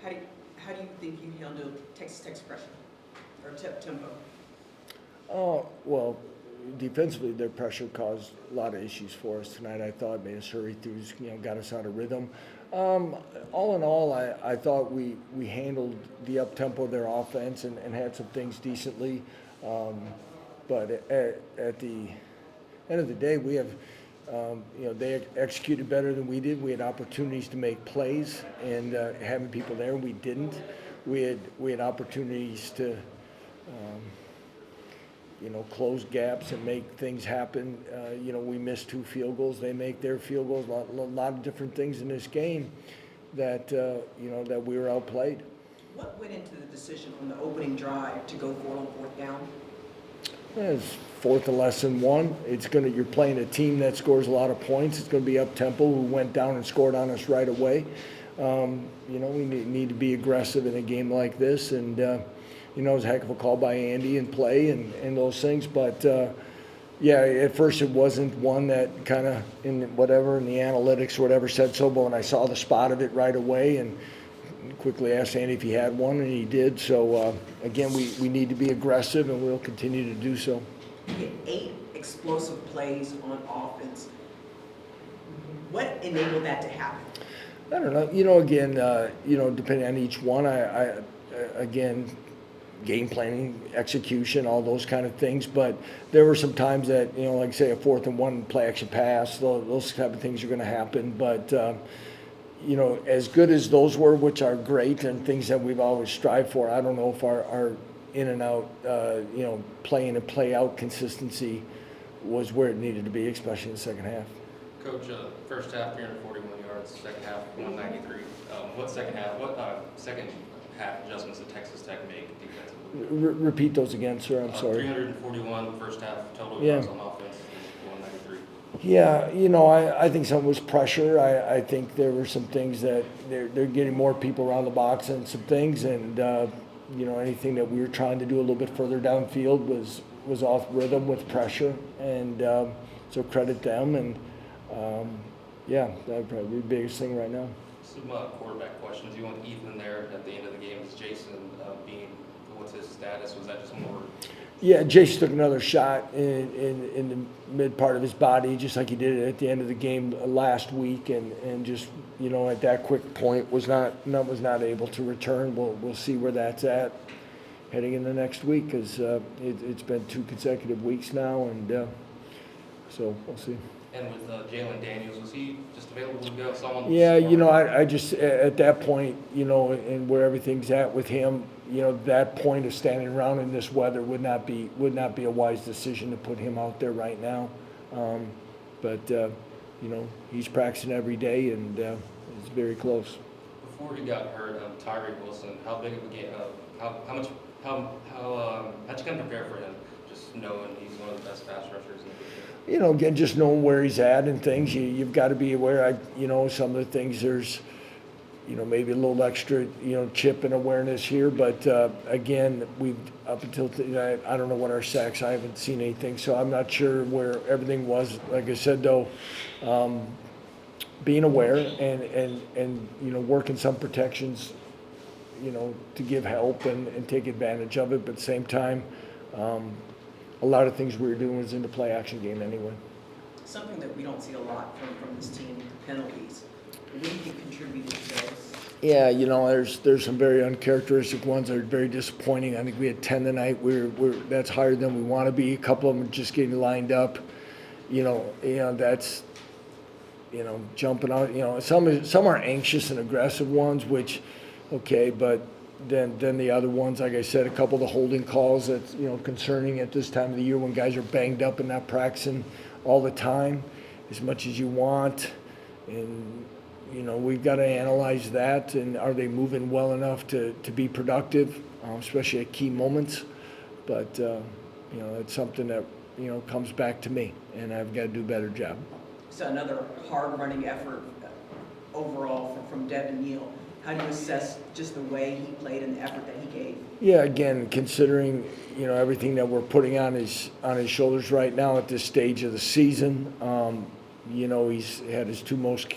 How do you, how do you think you handled Texas Tech's pressure or tempo? Oh, well, defensively, their pressure caused a lot of issues for us tonight. I thought made us hurry through, got us out of rhythm. All in all, I thought we handled the up-tempo of their offense and had some things decently. But at the end of the day, we have, they executed better than we did. We had opportunities to make plays, and having people there, we didn't. We had opportunities to, close gaps and make things happen. We missed 2 field goals. They make their field goals. A lot of different things in this game that, that we were outplayed. What went into the decision on the opening drive to go for it on 4th down? It's 4th and less than 1. You're playing a team that scores a lot of points. It's going to be up tempo, who went down and scored on us right away. We need to be aggressive in a game like this, and it was a heck of a call by Andy and play and those things. But at first it wasn't one that kind of in the analytics or whatever said so. But when I saw the spot of it right away and quickly asked Andy if he had one, and he did. So, again, we need to be aggressive, and we'll continue to do so. You get 8 explosive plays on offense. What enabled that to happen? I don't know. Again, depending on each one, again, game planning, execution, all those kind of things. But there were some times that, like say a 4th and 1 play action pass, those type of things are going to happen. But as good as those were, which are great and things that we've always strived for, I don't know if our in and out, play in and play out consistency was where it needed to be, especially in the second half. Coach, first half 341 yards, second half 193. What second half adjustments did Texas Tech make defensively? Repeat those again, sir. I'm sorry. 341 first half total yards on offense, 193. Yeah, I think some was pressure. I think there were some things that they're getting more people around the box and some things, and anything that we were trying to do a little bit further downfield was off rhythm with pressure, and so credit them. And that would probably be the biggest thing right now. Some quarterback questions. You want Ethan there at the end of the game. Is Jason what's his status? Was that just more? Yeah, Jason took another shot in the mid part of his body, just like he did at the end of the game last week, and just at that quick point was not able to return. We'll see where that's at heading in the next week, because it's been 2 consecutive weeks now, and so we'll see. And with Jalen Daniels, was he just available to go? Yeah, I just at that point, and where everything's at with him, that point of standing around in this weather would not be a wise decision to put him out there right now. But he's practicing every day, and it's very close. Before he got hurt, Tyree Wilson, how big of a game? How'd you kind of prepare for him? Just knowing he's one of the best pass rushers in the league. Again, just knowing where he's at and things, you've got to be aware. Some of the things there's, maybe a little extra, chip and awareness here. But again, we've up until I don't know what our sacks. I haven't seen anything, so I'm not sure where everything was. Like I said, though, being aware and working some protections, to give help and take advantage of it. But at the same time, a lot of things we were doing was in the play action game anyway. Something that we don't see a lot from this team, penalties. What do you contribute to those? Yeah, there's some very uncharacteristic ones that are very disappointing. I think we had 10 tonight. That's higher than we want to be. A couple of them are just getting lined up. That's jumping out. Some are anxious and aggressive ones, which okay, but then the other ones, like I said, a couple of the holding calls that's concerning at this time of the year when guys are banged up and not practicing all the time as much as you want, and we've got to analyze that, and are they moving well enough to be productive, especially at key moments. But it's something that comes back to me, and I've got to do a better job. So another hard running effort overall from Devin Neal. How do you assess just the way he played and the effort that he gave? Yeah, again, considering everything that we're putting on his shoulders right now at this stage of the season, he's had his 2 most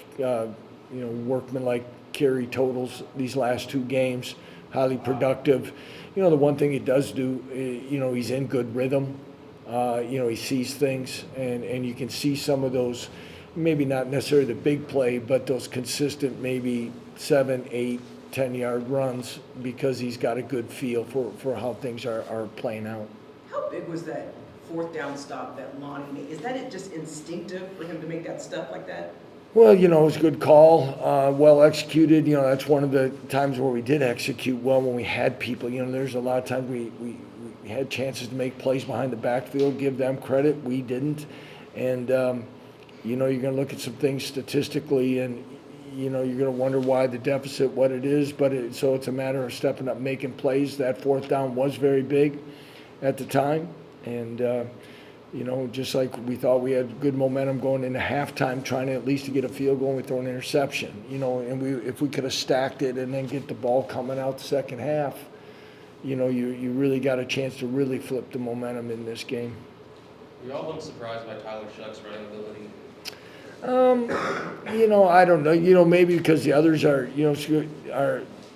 workmanlike carry totals these last 2 games, highly productive. You know, the one thing he does do, you know, he's in good rhythm. You know, he sees things, and you can see some of those, maybe not necessarily the big play, but those consistent maybe 7, 8, 10-yard runs because he's got a good feel for how things are playing out. How big was that 4th down stop that Lonnie made? Is that just instinctive for him to make that stuff like that? Well, you know, it was a good call, well executed. You know, that's one of the times where we did execute well when we had people. You know, there's a lot of times we had chances to make plays behind the backfield, give them credit. We didn't. And, you know, you're going to look at some things statistically and, you know, you're going to wonder why the deficit, what it is. But so it's a matter of stepping up, making plays. That 4th down was very big at the time. And, you know, just like we thought we had good momentum going into halftime, trying to at least to get a field goal, and we throw an interception. You know, and if we could have stacked it and then get the ball coming out the second half, you know, you really got a chance to really flip the momentum in this game. We all been surprised by Tyler Shuck's running ability. You know, I don't know. You know, maybe because the others are, you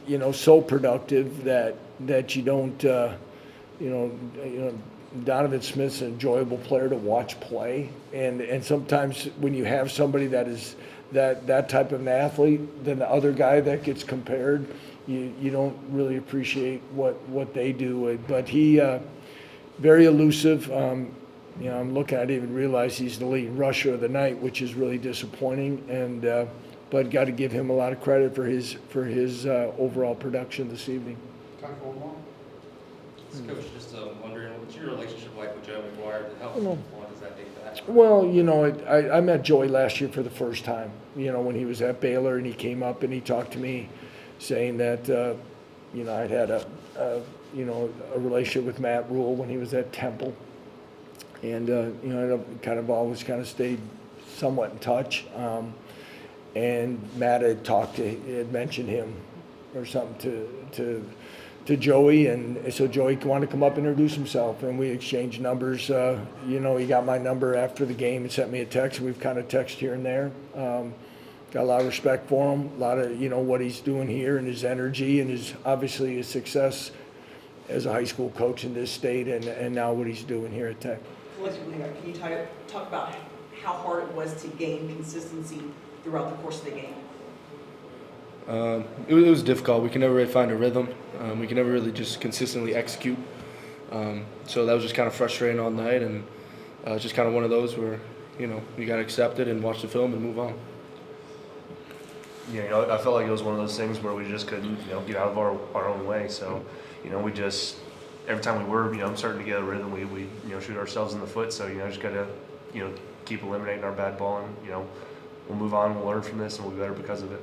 know, so productive that you don't, you know, Donovan Smith's an enjoyable player to watch play, and sometimes when you have somebody that is that type of an athlete, then the other guy that gets compared, you don't really appreciate what they do. But he very elusive. You know, I'm looking, I didn't even realize he's the leading rusher of the night, which is really disappointing. And but got to give him a lot of credit for his overall production this evening. Coach, just wondering, what's your relationship like with Joe McGuire? How long does that date back? Well, you know, I met Joey last year for the first time, you know, when he was at Baylor, and he came up and he talked to me saying that, you know, I'd had a relationship with Matt Rule when he was at Temple. And, you know, I kind of always kind of stayed somewhat in touch. And Matt had mentioned him or something to Joey, and so Joey wanted to come up and introduce himself, and we exchanged numbers. You know, he got my number after the game and sent me a text. We've kind of texted here and there. Got a lot of respect for him, a lot of, you know, what he's doing here and his energy and obviously his success as a high school coach in this state, and now what he's doing here at Tech. Collectively, can you talk about how hard it was to gain consistency throughout the course of the game? It was difficult. We can never really find a rhythm. We can never really just consistently execute. So that was just kind of frustrating all night, and it's just kind of one of those where, you know, you got to accept it and watch the film and move on. Yeah, you know, I felt like it was one of those things where we just couldn't, you know, get out of our own way. So, you know, we just, every time we were, you know, starting to get a rhythm, we you know, shoot ourselves in the foot. So, you know, just got to, you know, keep eliminating our bad ball, and, you know, we'll move on, we'll learn from this, and we'll be better because of it.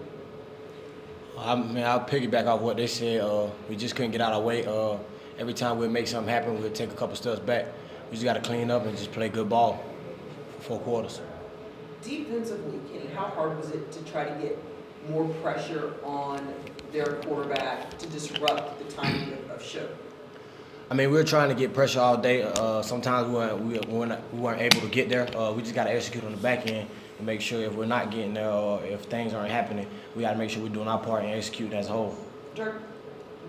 I mean, I'll piggyback off what they said. We just couldn't get out of our way. Every time we'd make something happen, we'd take a couple steps back. We just got to clean up and just play good ball for 4 quarters. Defensively, Kenny, how hard was it to try to get more pressure on their quarterback to disrupt the timing of Shook? I mean, we were trying to get pressure all day. Sometimes we weren't able to get there. We just got to execute on the back end and make sure if we're not getting there or if things aren't happening, we got to make sure we're doing our part and execute as a whole. Dirk,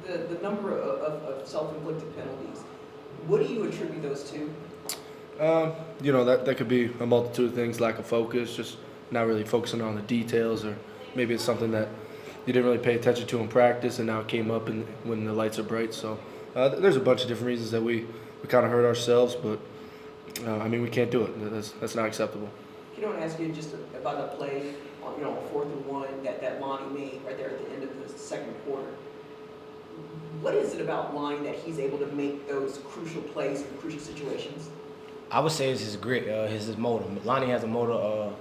the number of self-inflicted penalties, what do you attribute those to? You know, that could be a multitude of things, lack of focus, just not really focusing on the details, or maybe it's something that you didn't really pay attention to in practice and now it came up when the lights are bright. So there's a bunch of different reasons that we kind of hurt ourselves, but I mean, we can't do it. That's not acceptable. Can I want to ask you just about a play on, you know, 4th and 1 that Lonnie made right there at the end of the second quarter? What is it about Lonnie that he's able to make those crucial plays in crucial situations? I would say it's his grit, his motor. Lonnie has a motor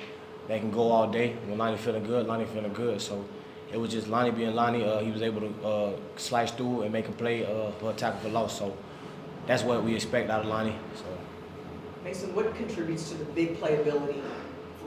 that can go all day. When Lonnie feeling good, So it was just Lonnie being Lonnie. He was able to slice through and make a play for a tackle for loss. So that's what we expect out of Lonnie. So. Mason, what contributes to the big playability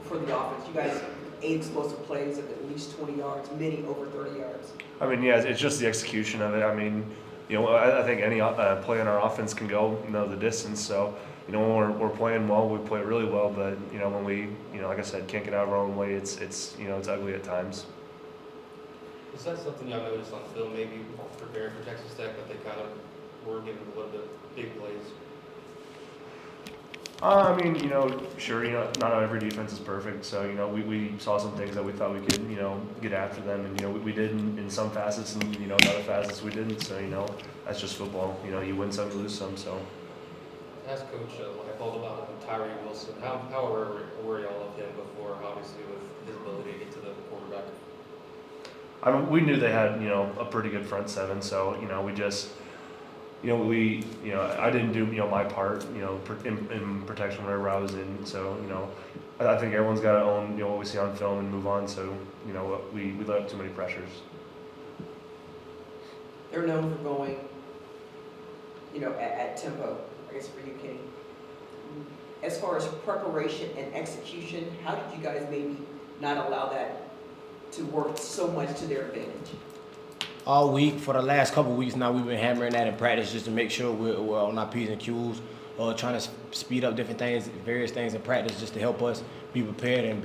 for the offense? You guys 8 explosive plays of at least 20 yards, many over 30 yards. I mean, yeah, it's just the execution of it. I mean, you know, I think any play in our offense can go, you know, the distance. So, you know, when we're playing well, we play really well. But, you know, when we, you know, like I said, can't get out of our own way, it's you know, it's ugly at times. Is that something y'all noticed on film, maybe preparing for Texas Tech, that they kind of were giving a little bit big plays? I mean, sure, not every defense is perfect, so, we saw some things that we thought we could, get after them, and, we did in some facets, and, in other facets we didn't, so, that's just football, you win some, you lose some, so. Ask Coach Leipold about Tyree Wilson. How aware were y'all of him before, obviously, with his ability to get to the quarterback? I mean, we knew they had, a pretty good front seven, so, we just, I didn't do, my part, in protection whenever I was in, so, I think everyone's got to own, what we see on film and move on, so, we let up too many pressures. They're known for going, at tempo, I guess for you, Kenny. As far as preparation and execution, how did you guys maybe not allow that to work so much to their advantage? All week, for the last couple of weeks now, we've been hammering that in practice just to make sure we're on our P's and Q's, trying to speed up different things, various things in practice just to help us be prepared and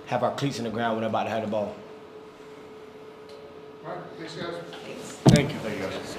have our cleats in the ground when they're about to have the ball. All right, thanks, guys. Thanks. Thank you. Thank you, guys.